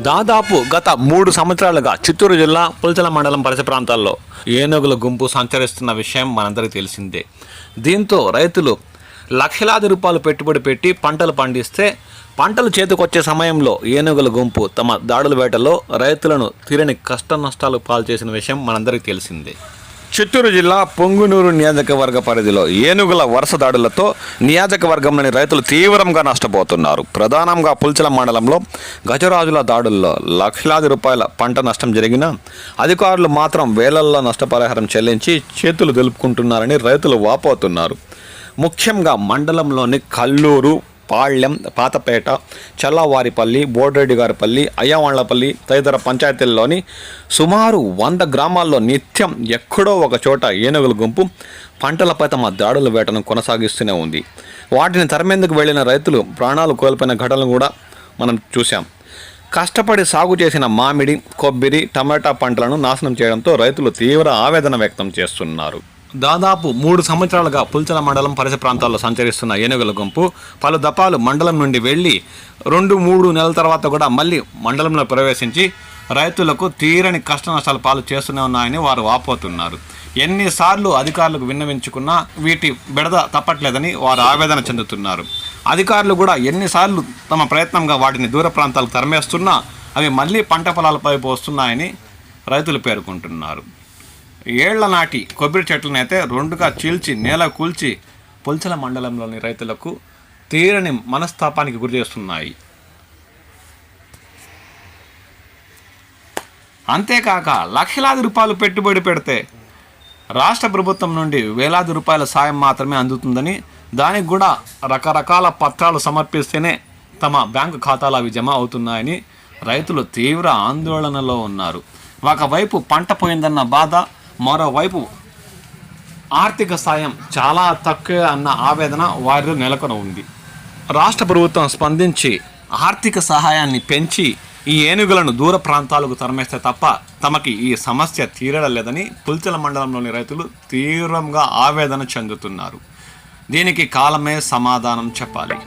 దాదాపు గత 3 సంవత్సరాలుగా చిత్తూరు జిల్లా పుల్చల మండలం పరిసర ప్రాంతాల్లో ఏనుగుల గుంపు సంచరిస్తున్న విషయం మనందరికీ తెలిసిందే. దీంతో రైతులు లక్షలాది రూపాయలు పెట్టుబడి పెట్టి పంటలు పండిస్తే పంటలు చేతికొచ్చే సమయంలో ఏనుగుల గుంపు తమ దాడుల వేటలో రైతులను తీరని కష్ట నష్టాలు పాల్చేసిన విషయం మనందరికీ తెలిసిందే. చిత్తూరు జిల్లా పొంగునూరు నియోజకవర్గ పరిధిలో ఏనుగుల వరుస దాడులతో నియోజకవర్గంలోని రైతులు తీవ్రంగా నష్టపోతున్నారు. ప్రధానంగా పుల్చల మండలంలో గజరాజుల దాడుల్లో లక్షలాది రూపాయల పంట నష్టం జరిగినా అధికారులు మాత్రం వేలల్లో నష్టపరిహారం చెల్లించి చేతులు దులుపుకుంటున్నారని రైతులు వాపోతున్నారు. ముఖ్యంగా మండలంలోని కల్లూరు, పాళ్యం, పాతపేట, చల్లవారిపల్లి, బోడ్రెడ్డిగారిపల్లి, అయ్యవాళ్లపల్లి తదితర పంచాయతీల్లోని సుమారు 100 గ్రామాల్లో నిత్యం ఎక్కడో ఒక చోట ఏనుగుల గుంపు పంటలపై తమ దాడుల వేటను కొనసాగిస్తూనే ఉంది. వాటిని తరిమేందుకు వెళ్లిన రైతులు ప్రాణాలు కోల్పోయిన ఘటనలు కూడా మనం చూసాం. కష్టపడి సాగు చేసిన మామిడి, కొబ్బరి, టమాటా పంటలను నాశనం చేయడంతో రైతులు తీవ్ర ఆవేదన వ్యక్తం చేస్తున్నారు. దాదాపు 3 సంవత్సరాలుగా పుల్చల మండలం పరిసర ప్రాంతాల్లో సంచరిస్తున్న ఏనుగుల గుంపు పలు దఫాలు మండలం నుండి వెళ్ళి 2-3 నెలల తర్వాత కూడా మళ్ళీ మండలంలో ప్రవేశించి రైతులకు తీరని కష్ట నష్టాలు పాలు చేస్తూనే ఉన్నాయని వారు వాపోతున్నారు. ఎన్నిసార్లు అధికారులకు విన్నవించుకున్నా వీటి బెడద తప్పట్లేదని వారు ఆవేదన చెందుతున్నారు. అధికారులు కూడా ఎన్నిసార్లు తమ ప్రయత్నంగా వాటిని దూర ప్రాంతాలకు తరిమేస్తున్నా అవి మళ్ళీ పంట పొలాలపై పోస్తున్నాయని రైతులు పేర్కొంటున్నారు. ఏళ్ల నాటి కొబ్బరి చెట్లనైతే 2గా చీల్చి నేల కూల్చి పుల్చల మండలంలోని రైతులకు తీరని మనస్తాపానికి గురి చేస్తున్నాయి. అంతేకాక లక్షలాది రూపాయలు పెట్టుబడి పెడితే రాష్ట్ర ప్రభుత్వం నుండి వేలాది రూపాయల సాయం మాత్రమే అందుతుందని, దానికి కూడా రకరకాల పత్రాలు సమర్పిస్తేనే తమ బ్యాంకు ఖాతాలో అవి జమ అవుతున్నాయని రైతులు తీవ్ర ఆందోళనలో ఉన్నారు. ఒకవైపు పంట పోయిందన్న బాధ, మరోవైపు ఆర్థిక సాయం చాలా తక్కువ అన్న ఆవేదన వారిలో నెలకొని ఉంది. రాష్ట్ర ప్రభుత్వం స్పందించి ఆర్థిక సహాయాన్ని పెంచి ఈ ఏనుగులను దూర ప్రాంతాలకు తరమేస్తే తప్ప తమకి ఈ సమస్య తీరడం లేదని పుల్చల మండలంలోని రైతులు తీవ్రంగా ఆవేదన చెందుతున్నారు. దీనికి కాలమే సమాధానం చెప్పాలి.